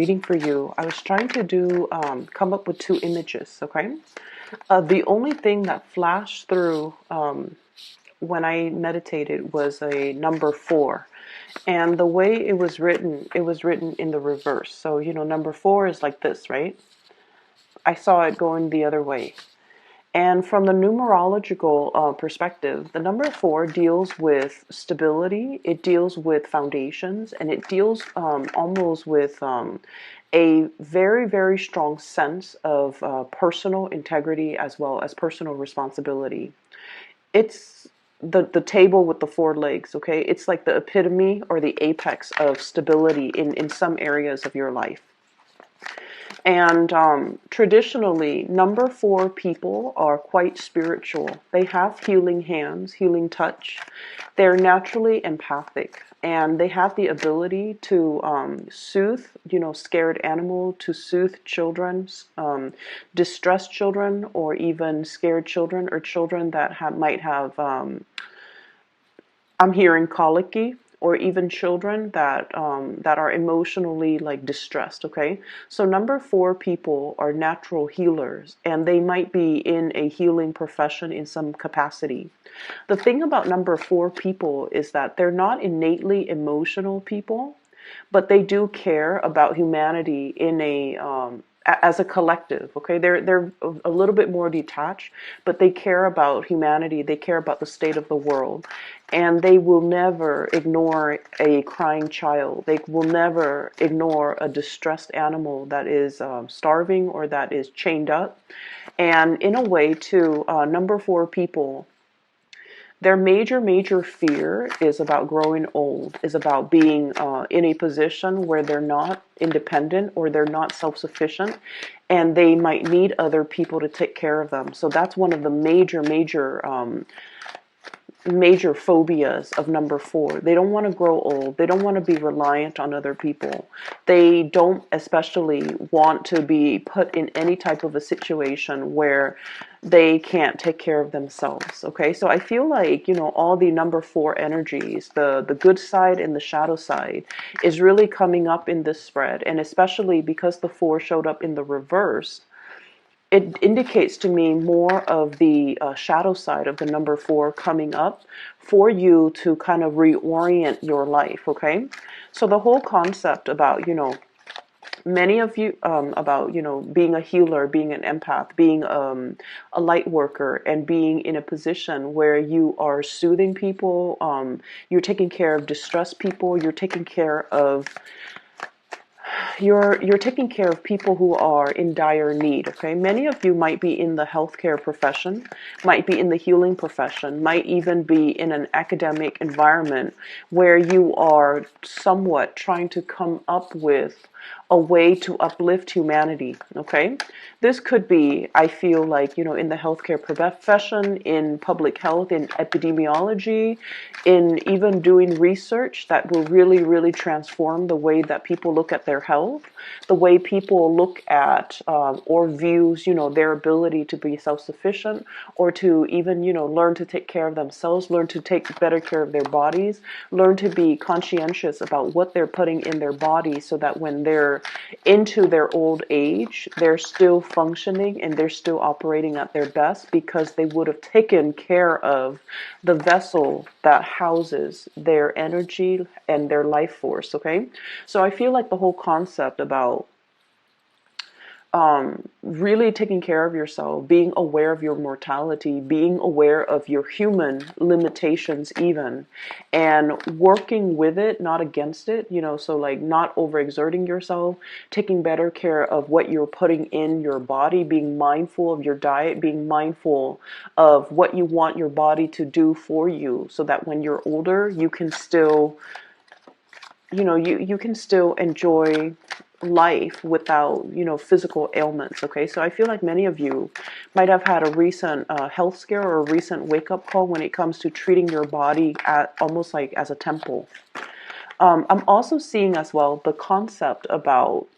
reading for you, I was trying to come up with two images, okay? The only thing that flashed through when I meditated was a number 4. And the way it was written in the reverse. So, number 4 is like this, right? I saw it going the other way. And from the numerological perspective, the number 4 deals with stability, it deals with foundations, and it deals almost with a very, very strong sense of personal integrity as well as personal responsibility. It's the table with the 4 legs, okay? It's like the epitome or the apex of stability in some areas of your life. And traditionally, number 4 people are quite spiritual. They have healing hands, healing touch. They're naturally empathic, and they have the ability to soothe, scared animal, to soothe children, distressed children, or even scared children, or children that might have, I'm hearing colicky, or even children that are emotionally like distressed. Okay, so number 4 people are natural healers, and they might be in a healing profession in some capacity. The thing about number 4 people is that they're not innately emotional people, but they do care about humanity in as a collective. Okay, they're a little bit more detached, but they care about humanity. They care about the state of the world, and they will never ignore a crying child. They will never ignore a distressed animal that is starving or that is chained up. And in a way, too, number 4 people, their major fear is about growing old, is about being in a position where they're not independent or they're not self-sufficient, and they might need other people to take care of them. So that's one of the major phobias of number 4. They don't want to grow old. They don't want to be reliant on other people. They don't especially want to be put in any type of a situation where they can't take care of themselves. Okay, so I feel like, all the number 4 energies, the good side and the shadow side, is really coming up in this spread. And especially because the 4 showed up in the reverse, it indicates to me more of the shadow side of the number 4 coming up for you to kind of reorient your life. Okay, so the whole concept about, many of you, about, being a healer, being an empath, being a light worker, and being in a position where you are soothing people, you're taking care of distressed people, you're taking care of you're taking care of people who are in dire need. Okay, many of you might be in the healthcare profession, might be in the healing profession, might even be in an academic environment where you are somewhat trying to come up with a way to uplift humanity. Okay, this could be, I feel like, in the healthcare profession, in public health, in epidemiology, in even doing research that will really transform the way that people look at their health, the way people look at or views, their ability to be self-sufficient, or to even, learn to take care of themselves, learn to take better care of their bodies, learn to be conscientious about what they're putting in their body, so that when they're into their old age, they're still functioning and they're still operating at their best, because they would have taken care of the vessel that houses their energy and their life force. Okay, so I feel like the whole concept about really taking care of yourself, being aware of your mortality, being aware of your human limitations even, and working with it, not against it, so like not overexerting yourself, taking better care of what you're putting in your body, being mindful of your diet, being mindful of what you want your body to do for you, so that when you're older, you can still, you can still enjoy life without, physical ailments. Okay, so I feel like many of you might have had a recent health scare or a recent wake-up call when it comes to treating your body at almost like as a temple. I'm also seeing as well the concept about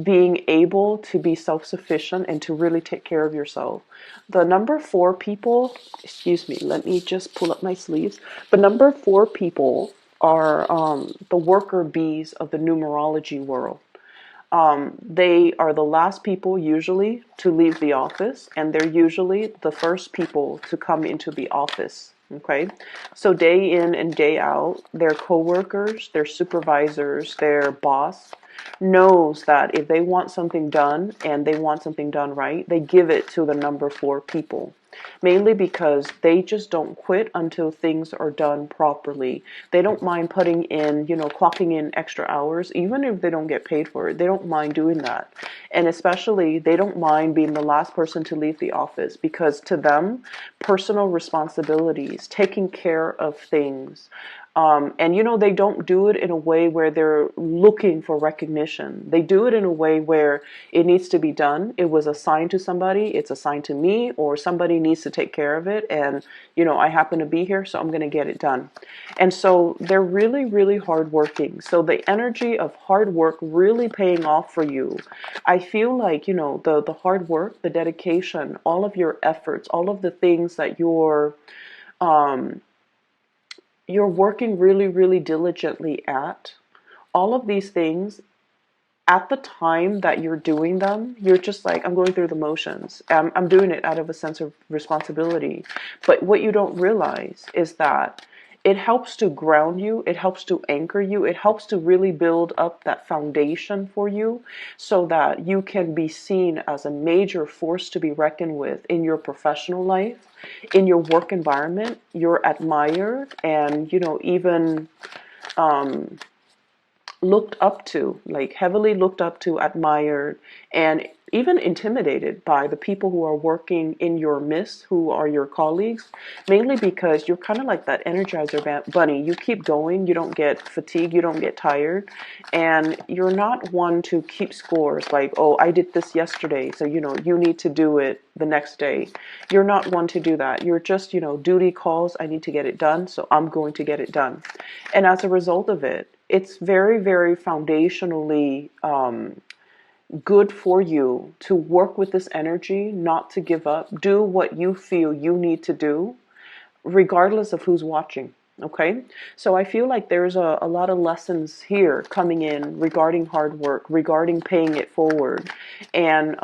being able to be self-sufficient and to really take care of yourself. The number 4 people, excuse me, let me just pull up my sleeves. The number 4 people are the worker bees of the numerology world. They are the last people usually to leave the office, and they're usually the first people to come into the office. Okay, so day in and day out, their coworkers, their supervisors, their boss knows that if they want something done and they want something done right, they give it to the number 4 people. Mainly because they just don't quit until things are done properly. They don't mind putting in, clocking in extra hours, even if they don't get paid for it. They don't mind doing that. And especially, they don't mind being the last person to leave the office, because to them, personal responsibilities, taking care of things, and they don't do it in a way where they're looking for recognition. They do it in a way where it needs to be done. It was assigned to somebody, it's assigned to me, or somebody needs to take care of it. And, I happen to be here, so I'm going to get it done. And so they're really, really hardworking. So the energy of hard work really paying off for you. I feel like, the hard work, the dedication, all of your efforts, all of the things that you're working really, really diligently at, all of these things, at the time that you're doing them, you're just like, I'm going through the motions. I'm doing it out of a sense of responsibility. But what you don't realize is that it helps to ground you, it helps to anchor you, it helps to really build up that foundation for you so that you can be seen as a major force to be reckoned with in your professional life, in your work environment. You're admired and, even looked up to, like heavily looked up to, admired, and even intimidated by the people who are working in your midst, who are your colleagues, mainly because you're kind of like that energizer bunny. You keep going, you don't get fatigued, you don't get tired, and you're not one to keep scores like, oh, I did this yesterday, so you need to do it the next day. You're not one to do that. You're just, duty calls, I need to get it done, so I'm going to get it done. And as a result of it, it's very, very foundationally good for you to work with this energy, not to give up, do what you feel you need to do, regardless of who's watching. Okay, so I feel like there's a lot of lessons here coming in regarding hard work, regarding paying it forward, and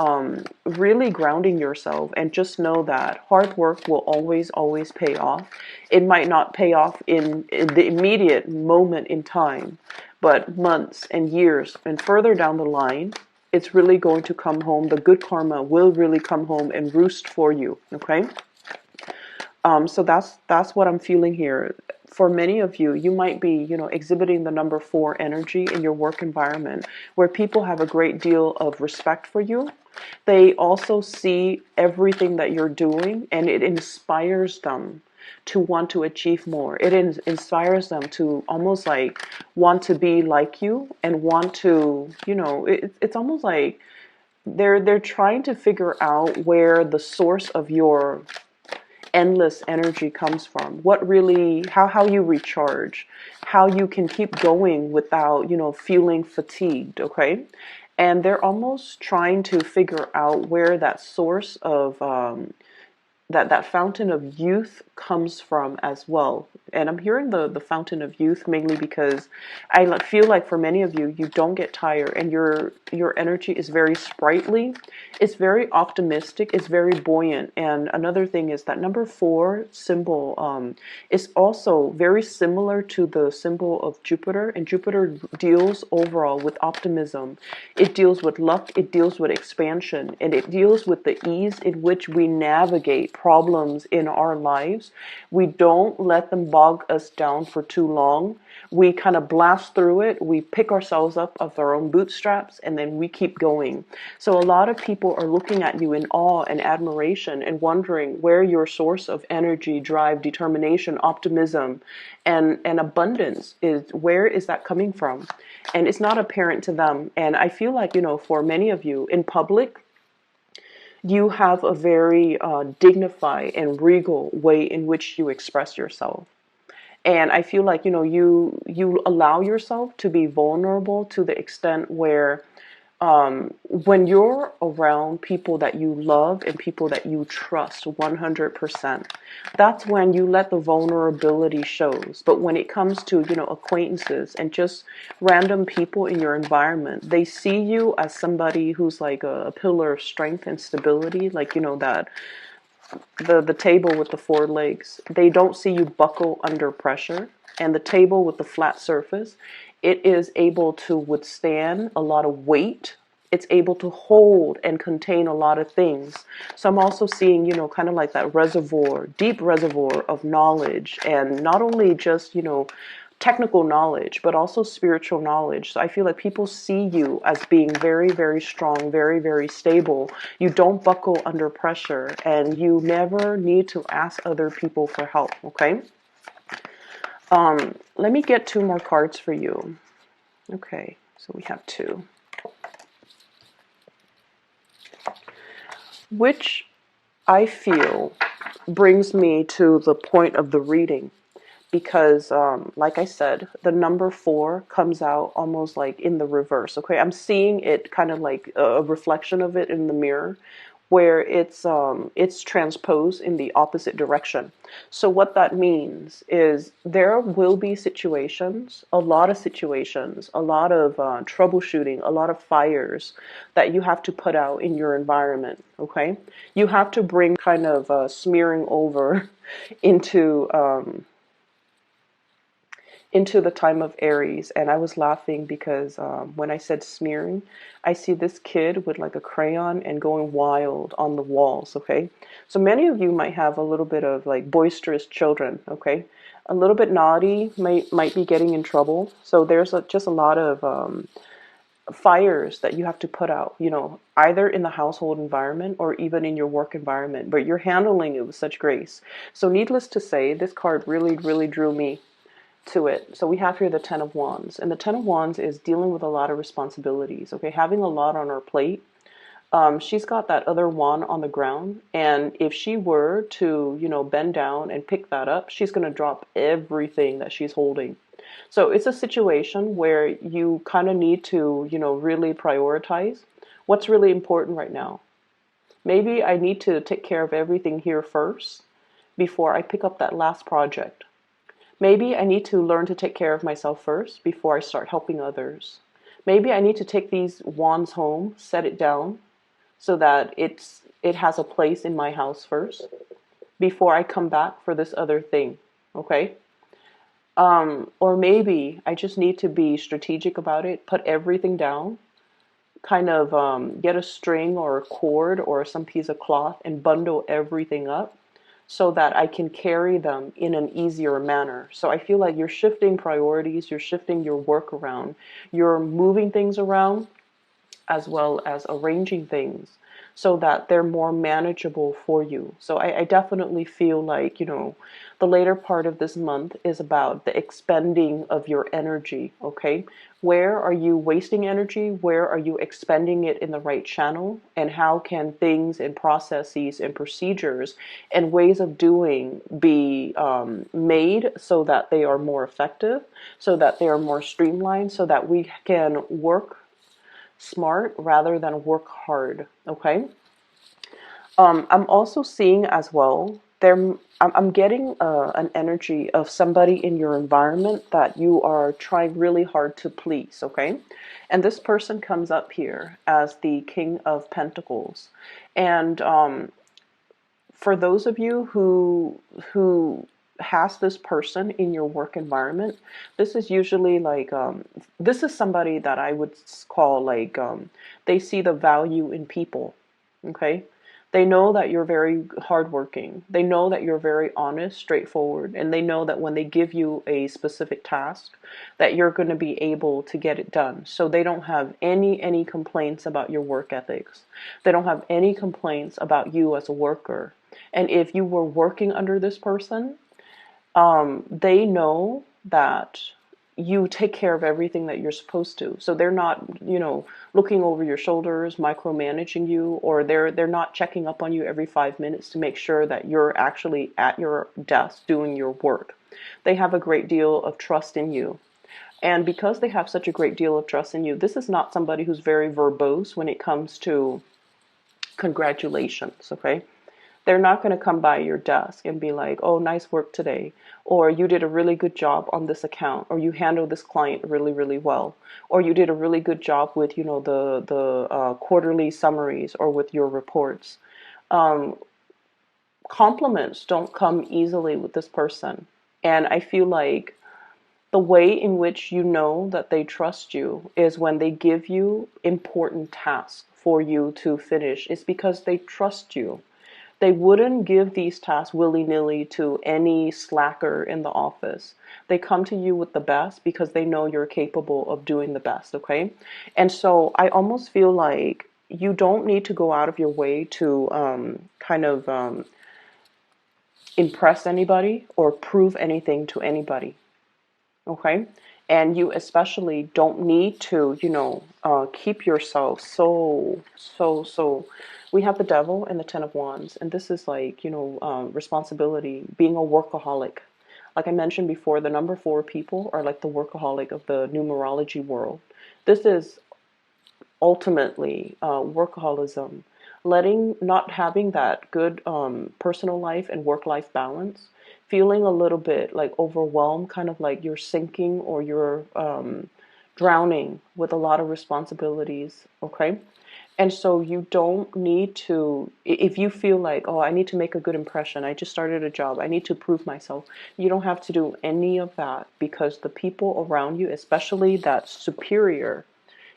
really grounding yourself. And just know that hard work will always, always pay off. It might not pay off in the immediate moment in time, but months and years and further down the line, it's really going to come home. The good karma will really come home and roost for you. Okay. So that's what I'm feeling here. For many of you, you might be, exhibiting the number 4 energy in your work environment, where people have a great deal of respect for you. They also see everything that you're doing, and it inspires them to want to achieve more. It inspires them to almost like want to be like you and want to, it's almost like they're trying to figure out where the source of your endless energy comes from, what really, how you recharge, how you can keep going without, feeling fatigued. Okay. And they're almost trying to figure out where that source of that fountain of youth comes from as well. And I'm hearing the fountain of youth mainly because I feel like for many of you, you don't get tired, and your energy is very sprightly, it's very optimistic, it's very buoyant. And another thing is that number 4 symbol is also very similar to the symbol of Jupiter, and Jupiter deals overall with optimism. It deals with luck, it deals with expansion, and it deals with the ease in which we navigate problems in our lives. We don't let them bog us down for too long. We kind of blast through it. We pick ourselves up of our own bootstraps, and then we keep going. So a lot of people are looking at you in awe and admiration and wondering where your source of energy, drive, determination, optimism, and abundance is. Where is that coming from? And it's not apparent to them. And I feel like, for many of you in public, you have a very dignified and regal way in which you express yourself. And I feel like, you allow yourself to be vulnerable to the extent where When you're around people that you love and people that you trust 100%, that's when you let the vulnerability shows. But when it comes to, acquaintances and just random people in your environment, they see you as somebody who's like a pillar of strength and stability, like, that the table with the four legs. They don't see you buckle under pressure. And the table with the flat surface, it is able to withstand a lot of weight. It's able to hold and contain a lot of things. So I'm also seeing, kind of like that reservoir, deep reservoir of knowledge, and not only just, technical knowledge, but also spiritual knowledge. So I feel like people see you as being very, very strong, very, very stable. You don't buckle under pressure, and you never need to ask other people for help, okay? Let me get two more cards for you. Okay, so we have two. Which I feel brings me to the point of the reading. Because, like I said, the number 4 comes out almost like in the reverse. Okay, I'm seeing it kind of like a reflection of it in the mirror, where it's transposed in the opposite direction. So what that means is there will be situations, a lot of situations, a lot of troubleshooting, a lot of fires that you have to put out in your environment. Okay, you have to bring kind of smearing over into. Into the time of Aries. And I was laughing because when I said smearing, I see this kid with like a crayon and going wild on the walls. Okay, so many of you might have a little bit of like boisterous children. Okay, a little bit naughty, might be getting in trouble. So there's just a lot of fires that you have to put out, either in the household environment or even in your work environment, but you're handling it with such grace. So needless to say, this card really, really drew me to it. So we have here the Ten of Wands, and the Ten of Wands is dealing with a lot of responsibilities. Okay, having a lot on her plate. She's got that other wand on the ground, and if she were to, bend down and pick that up, she's going to drop everything that she's holding. So it's a situation where you kind of need to, really prioritize what's really important right now. Maybe I need to take care of everything here first before I pick up that last project. Maybe I need to learn to take care of myself first before I start helping others. Maybe I need to take these wands home, set it down so that it has a place in my house first before I come back for this other thing. Okay? Or maybe I just need to be strategic about it, put everything down, kind of get a string or a cord or some piece of cloth and bundle everything up so that I can carry them in an easier manner. So I feel like you're shifting priorities, you're shifting your work around, you're moving things around, as well as arranging things so that they're more manageable for you. So I definitely feel like, the later part of this month is about the expending of your energy, okay? Where are you wasting energy? Where are you expending it in the right channel? And how can things and processes and procedures and ways of doing be made so that they are more effective, so that they are more streamlined, so that we can work smart rather than work hard. Okay. I'm also seeing as well there. I'm getting an energy of somebody in your environment that you are trying really hard to please. Okay, and this person comes up here as the King of Pentacles, and for those of you who has this person in your work environment, this is usually like this is somebody that I would call like they see the value in people. Okay, they know that you're very hardworking. They know that you're very honest, straightforward, and they know that when they give you a specific task, that you're going to be able to get it done. So they don't have any complaints about your work ethics. They don't have any complaints about you as a worker. And if you were working under this person, they know that you take care of everything that you're supposed to. So they're not, looking over your shoulders, micromanaging you, or they're not checking up on you every 5 minutes to make sure that you're actually at your desk doing your work. They have a great deal of trust in you. And because they have such a great deal of trust in you, this is not somebody who's very verbose when it comes to congratulations, okay? They're not going to come by your desk and be like, oh, nice work today, or you did a really good job on this account, or you handled this client really, really well, or you did a really good job with, the quarterly summaries or with your reports. Compliments don't come easily with this person. And I feel like the way in which you know that they trust you is when they give you important tasks for you to finish. It's because they trust you. They wouldn't give these tasks willy-nilly to any slacker in the office. They come to you with the best because they know you're capable of doing the best, okay? And so I almost feel like you don't need to go out of your way to impress anybody or prove anything to anybody, okay? And you especially don't need to, keep yourself so. We have the devil and the Ten of Wands, and this is like, responsibility, being a workaholic. Like I mentioned before, the number 4 people are like the workaholic of the numerology world. This is ultimately workaholism, not having that good personal life and work life balance, feeling a little bit like overwhelmed, kind of like you're sinking or you're drowning with a lot of responsibilities, okay? And so you don't need to, if you feel like, oh, I need to make a good impression, I just started a job, I need to prove myself, you don't have to do any of that, because the people around you, especially that superior,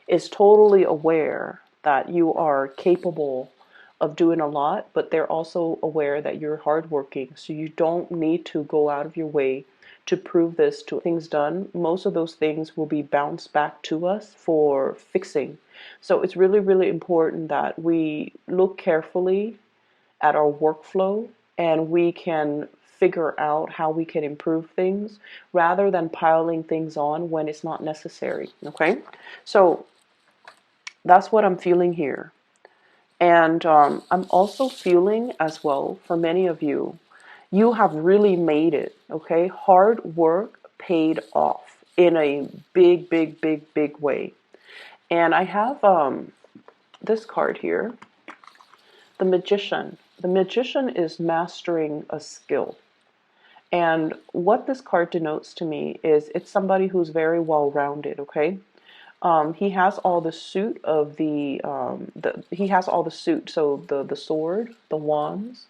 is totally aware that you are capable of doing a lot, but they're also aware that you're hardworking. So you don't need to go out of your way to prove this to things done. Most of those things will be bounced back to us for fixing. So it's really, really important that we look carefully at our workflow and we can figure out how we can improve things rather than piling things on when it's not necessary. Okay? So that's what I'm feeling here. And I'm also feeling as well, for many of you, you have really made it, okay? Hard work paid off in a big, big, big, big way. And I have this card here, the Magician. The Magician is mastering a skill. And what this card denotes to me is it's somebody who's very well-rounded, okay? He has all the suit of he has all the suit. So the sword, the wands,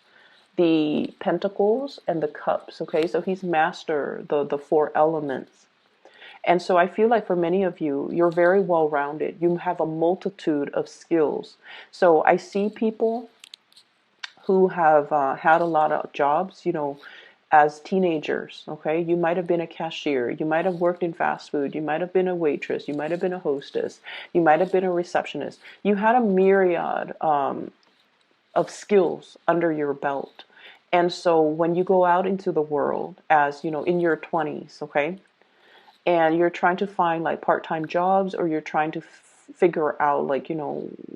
the pentacles, and the cups. Okay, so he's master the 4 elements. And so I feel like for many of you, you're very well rounded. You have a multitude of skills. So I see people who have had a lot of jobs, as teenagers, okay? You might have been a cashier, you might have worked in fast food, you might have been a waitress, you might have been a hostess, you might have been a receptionist. You had a myriad of skills under your belt. And so when you go out into the world as, in your 20s, okay? And you're trying to find like part-time jobs, or you're trying to figure out like,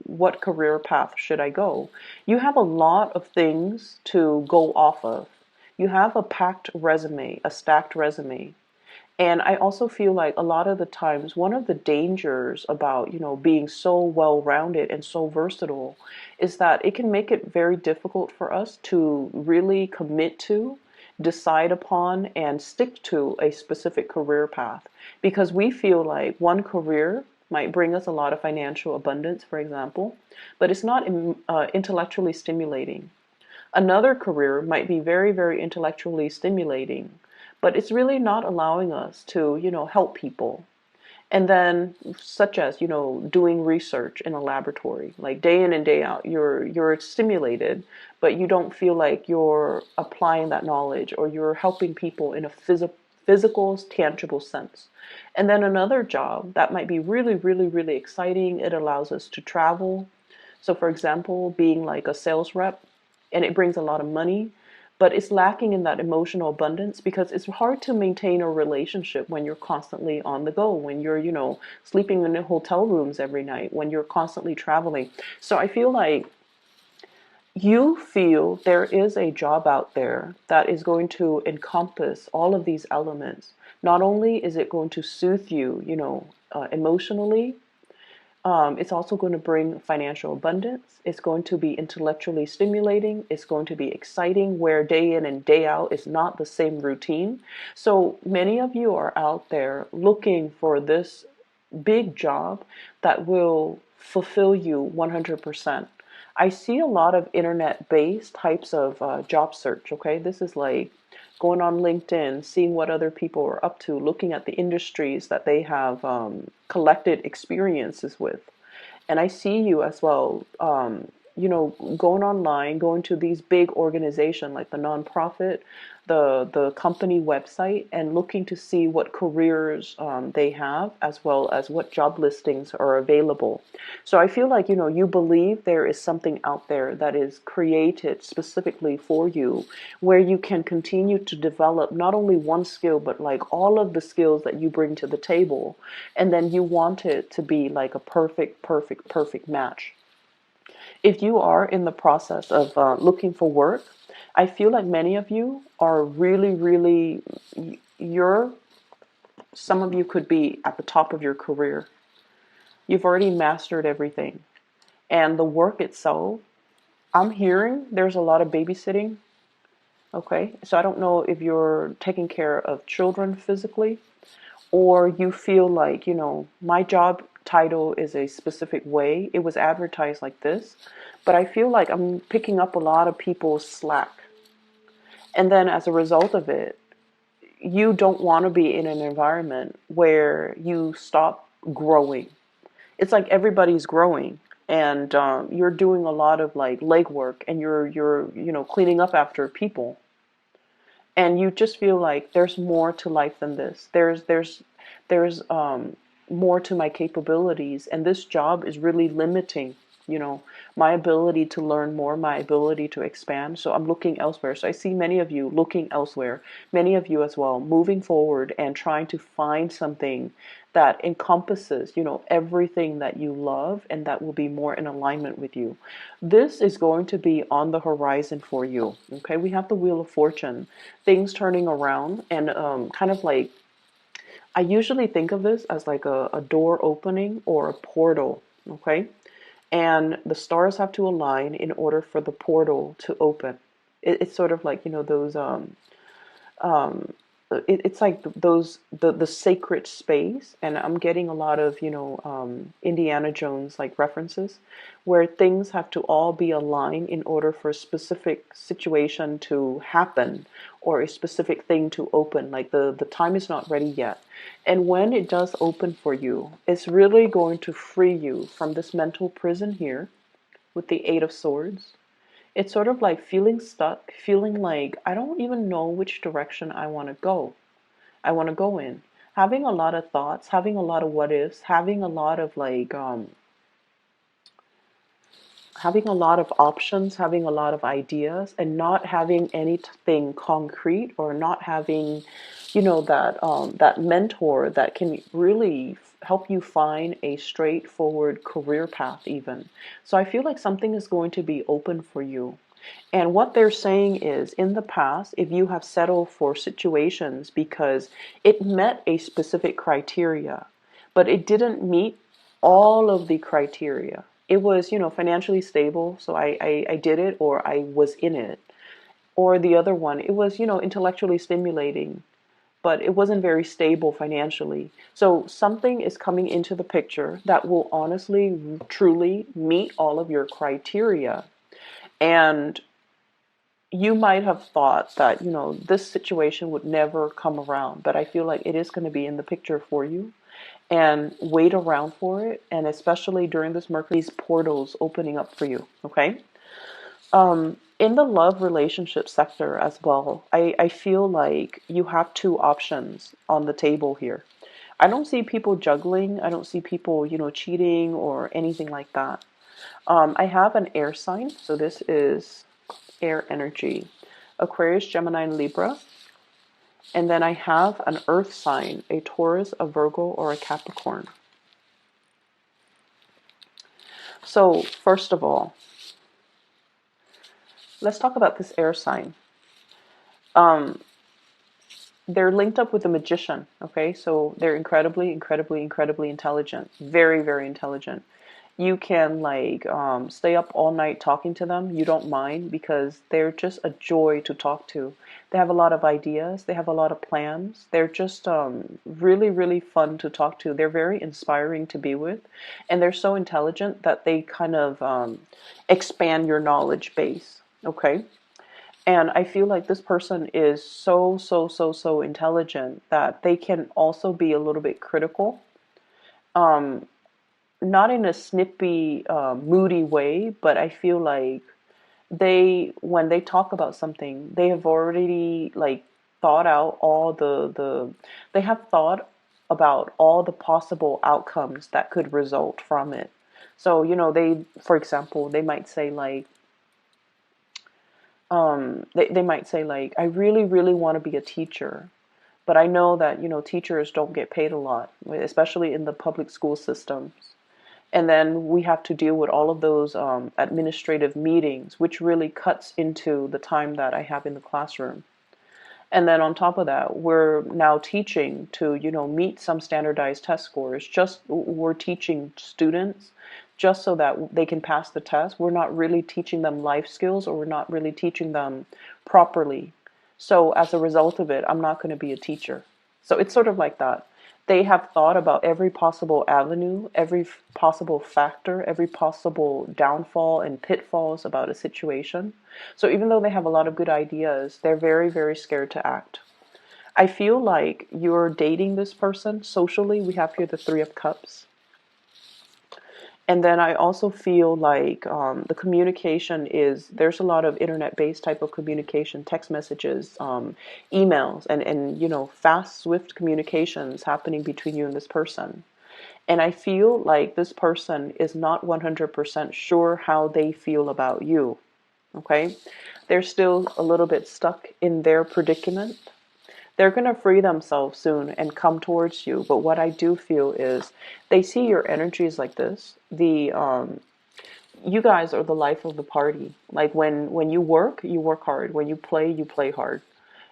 what career path should I go? You have a lot of things to go off of. You have a packed resume, a stacked resume. And I also feel like a lot of the times, one of the dangers about, being so well-rounded and so versatile is that it can make it very difficult for us to really commit to, decide upon, and stick to a specific career path. Because we feel like one career might bring us a lot of financial abundance, for example, but it's not intellectually stimulating. Another career might be very, very intellectually stimulating, but it's really not allowing us to, help people. And then, such as, doing research in a laboratory, like day in and day out, you're stimulated, but you don't feel like you're applying that knowledge or you're helping people in a physical, tangible sense. And then another job that might be really, really, really exciting. It allows us to travel. So, for example, being like a sales rep, and it brings a lot of money, but it's lacking in that emotional abundance because it's hard to maintain a relationship when you're constantly on the go, when you're, sleeping in hotel rooms every night, when you're constantly traveling. So I feel like you feel there is a job out there that is going to encompass all of these elements. Not only is it going to soothe you, emotionally, it's also going to bring financial abundance. It's going to be intellectually stimulating. It's going to be exciting, where day in and day out is not the same routine. So many of you are out there looking for this big job that will fulfill you 100%. I see a lot of internet-based types of job search. Okay, this is like going on LinkedIn, seeing what other people are up to, looking at the industries that they have collected experiences with. And I see you as well, going online, going to these big organizations like the nonprofit, the company website, and looking to see what careers they have, as well as what job listings are available. So I feel like, you believe there is something out there that is created specifically for you, where you can continue to develop not only one skill, but like all of the skills that you bring to the table. And then you want it to be like a perfect, perfect, perfect match. If you are in the process of looking for work, I feel like many of you are really, really, you're, some of you could be at the top of your career. You've already mastered everything. And the work itself, I'm hearing there's a lot of babysitting. Okay. So I don't know if you're taking care of children physically, or you feel like, my job title is a specific way. It was advertised like this, but I feel like I'm picking up a lot of people's slack. And then as a result of it, you don't want to be in an environment where you stop growing. It's like everybody's growing, and you're doing a lot of like legwork, and you're cleaning up after people, and you just feel like there's more to life than this. There's more to my capabilities, and this job is really limiting, my ability to learn more, my ability to expand. So I'm looking elsewhere. So I see many of you looking elsewhere, many of you as well, moving forward and trying to find something that encompasses, everything that you love and that will be more in alignment with you. This is going to be on the horizon for you. Okay, we have the Wheel of Fortune, things turning around, and kind of like, I usually think of this as like a door opening or a portal. Okay, and the stars have to align in order for the portal to open. It's sort of like, those um, it's like those the sacred space, and I'm getting a lot of, Indiana Jones like references, where things have to all be aligned in order for a specific situation to happen, or a specific thing to open. Like the time is not ready yet, and when it does open for you, it's really going to free you from this mental prison here with the Eight of Swords. It's sort of like feeling stuck, feeling like I don't even know which direction I want to go. I want to go in. Having a lot of thoughts, having a lot of what ifs, having a lot of like having a lot of options, having a lot of ideas, and not having anything concrete, or not having, that mentor that can really help you find a straightforward career path even. So I feel like something is going to be open for you. And what they're saying is, in the past, if you have settled for situations because it met a specific criteria, but it didn't meet all of the criteria. It was, financially stable, so I did it, or I was in it. Or the other one, it was, intellectually stimulating, but it wasn't very stable financially. So something is coming into the picture that will honestly, truly meet all of your criteria. And you might have thought that, this situation would never come around, but I feel like it is going to be in the picture for you. And wait around for it, and especially during this Mercury, these portals opening up for you. Okay. In the love relationship sector as well, I feel like you have two options on the table here. I don't see people juggling. I don't see people, cheating or anything like that. I have an air sign, so this is air energy: Aquarius, Gemini, and Libra. And then I have an earth sign, a Taurus, a Virgo, or a Capricorn. So first of all, let's talk about this air sign. Um, they're linked up with a magician. Okay, so they're incredibly, incredibly, incredibly intelligent. Very, very intelligent. You can like stay up all night talking to them. You don't mind because they're just a joy to talk to. They have a lot of ideas. They have a lot of plans. They're just really, really fun to talk to. They're very inspiring to be with, and they're so intelligent that they kind of expand your knowledge base. Okay. And I feel like this person is so, so, so, so intelligent that they can also be a little bit critical. Um, Not in a snippy, moody way, but I feel like when they talk about something, they have already like thought out all they have thought about all the possible outcomes that could result from it. So, for example, they might say like, they might say like, I really, really want to be a teacher, but I know that, teachers don't get paid a lot, especially in the public school systems. And then we have to deal with all of those administrative meetings, which really cuts into the time that I have in the classroom. And then on top of that, we're now teaching to, meet some standardized test scores. Just we're teaching students just so that they can pass the test. We're not really teaching them life skills, or we're not really teaching them properly. So as a result of it, I'm not going to be a teacher. So it's sort of like that. They have thought about every possible avenue, every possible factor, every possible downfall and pitfalls about a situation. So even though they have a lot of good ideas, they're very, very scared to act. I feel like you're dating this person socially. We have here the Three of Cups. And then I also feel like the communication there's a lot of internet-based type of communication, text messages, emails, and fast, swift communications happening between you and this person. And I feel like this person is not 100% sure how they feel about you. Okay? They're still a little bit stuck in their predicament. They're going to free themselves soon and come towards you. But what I do feel is they see your energies like this. You guys are the life of the party. Like when you work hard. When you play hard.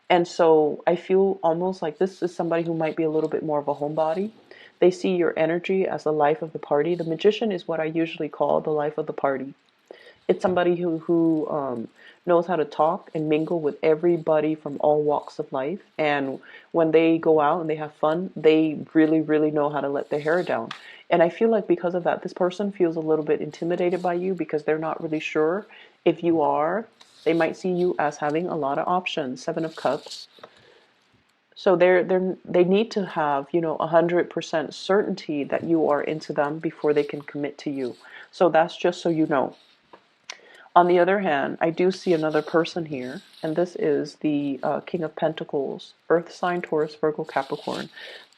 And so I feel almost like this is somebody who might be a little bit more of a homebody. They see your energy as the life of the party. The magician is what I usually call the life of the party. It's somebody who knows how to talk and mingle with everybody from all walks of life. And when they go out and they have fun, they really, really know how to let their hair down. And I feel like because of that, this person feels a little bit intimidated by you because they're not really sure if you are. They might see you as having a lot of options. Seven of Cups. So they need to have 100% certainty that you are into them before they can commit to you. So that's just so you know. On the other hand, I do see another person here, and this is the King of Pentacles, Earth sign, Taurus, Virgo, Capricorn.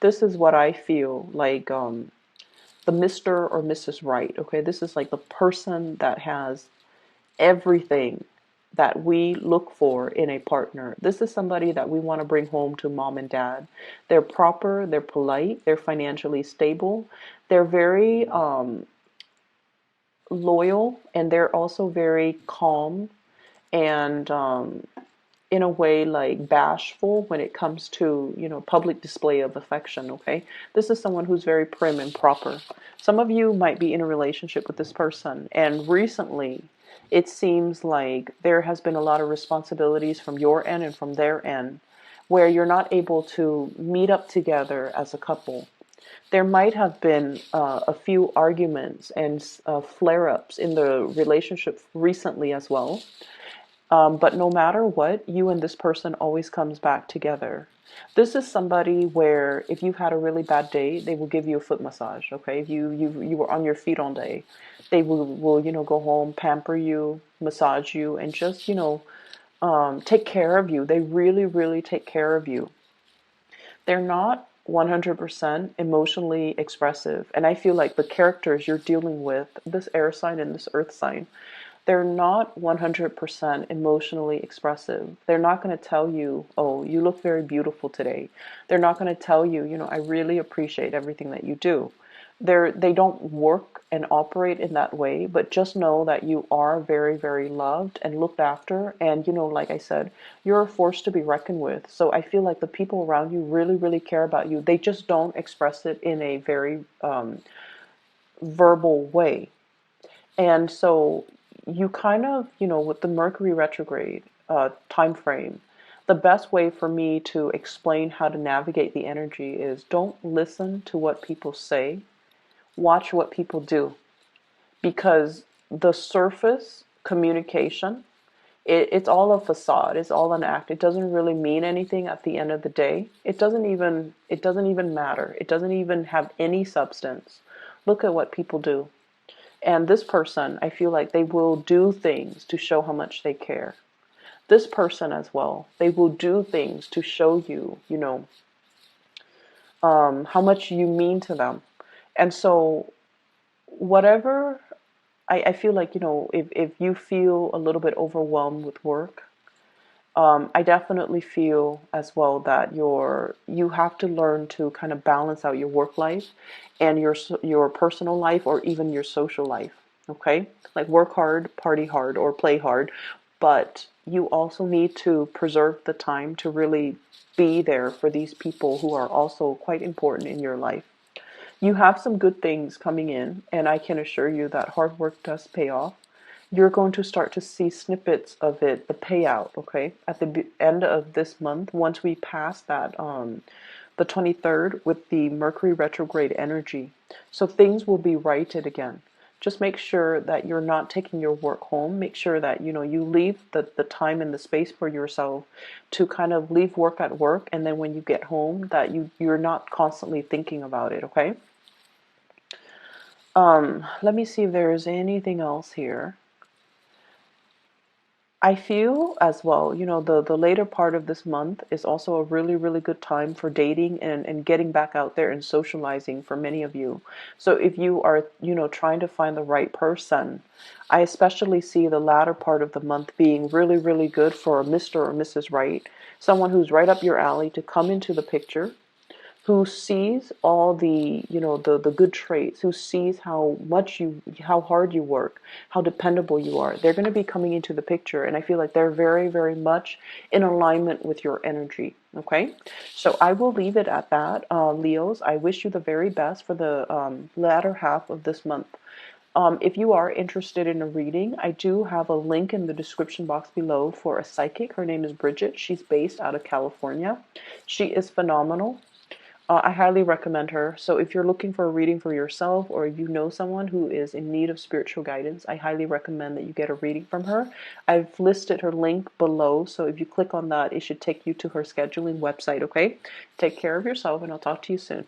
This is what I feel like the Mr. or Mrs. Right. Okay, this is like the person that has everything that we look for in a partner. This is somebody that we want to bring home to mom and dad. They're proper, they're polite, they're financially stable, they're very loyal, and they're also very calm and in a way like bashful when it comes to public display of affection. Okay, this is someone who's very prim and proper. Some of you might be in a relationship with this person, and recently it seems like there has been a lot of responsibilities from your end and from their end where you're not able to meet up together as a couple. There might have been a few arguments and flare-ups in the relationship recently as well. But no matter what, you and this person always comes back together. This is somebody where if you've had a really bad day, they will give you a foot massage. Okay, if you were on your feet all day, they will go home, pamper you, massage you, and just take care of you. They really, really take care of you. They're not 100% emotionally expressive. And I feel like the characters you're dealing with, this air sign and this earth sign, they're not 100% emotionally expressive. They're not going to tell you, oh, you look very beautiful today. They're not going to tell you, I really appreciate everything that you do. They don't work and operate in that way, but just know that you are very, very loved and looked after. And, like I said, you're a force to be reckoned with. So I feel like the people around you really, really care about you. They just don't express it in a very verbal way. And so you kind of, with the Mercury retrograde time frame, the best way for me to explain how to navigate the energy is don't listen to what people say, watch what people do. Because the surface communication, it's all a facade, it's all an act. It doesn't really mean anything at the end of the day. It doesn't even matter. It doesn't even have any substance. Look at what people do. And this person, I feel like they will do things to show how much they care. This person as well, they will do things to show you, how much you mean to them. And so, whatever, I feel like, if you feel a little bit overwhelmed with work, I definitely feel as well that you have to learn to kind of balance out your work life and your personal life, or even your social life. Okay, like work hard, party hard, or play hard, but you also need to preserve the time to really be there for these people who are also quite important in your life. You have some good things coming in, and I can assure you that hard work does pay off. You're going to start to see snippets of it, the payout, okay, at the end of this month, once we pass that, the 23rd, with the Mercury retrograde energy. So things will be righted again. Just make sure that you're not taking your work home. Make sure that, you leave the time and the space for yourself to kind of leave work at work. And then when you get home, that you're not constantly thinking about it, okay? Let me see if there is anything else here. I feel as well, the later part of this month is also a really, really good time for dating and getting back out there and socializing for many of you. So if you are, trying to find the right person, I especially see the latter part of the month being really, really good for Mr. or Mrs. Right, someone who's right up your alley to come into the picture, who sees all the, the good traits, who sees how hard you work, how dependable you are. They're going to be coming into the picture, and I feel like they're very, very much in alignment with your energy. Okay, so I will leave it at that. Leos, I wish you the very best for the latter half of this month. If you are interested in a reading, I do have a link in the description box below for a psychic. Her name is Bridget. She's based out of California. She is phenomenal. I highly recommend her. So if you're looking for a reading for yourself, or if you know someone who is in need of spiritual guidance, I highly recommend that you get a reading from her. I've listed her link below, so if you click on that, it should take you to her scheduling website, okay? Take care of yourself, and I'll talk to you soon.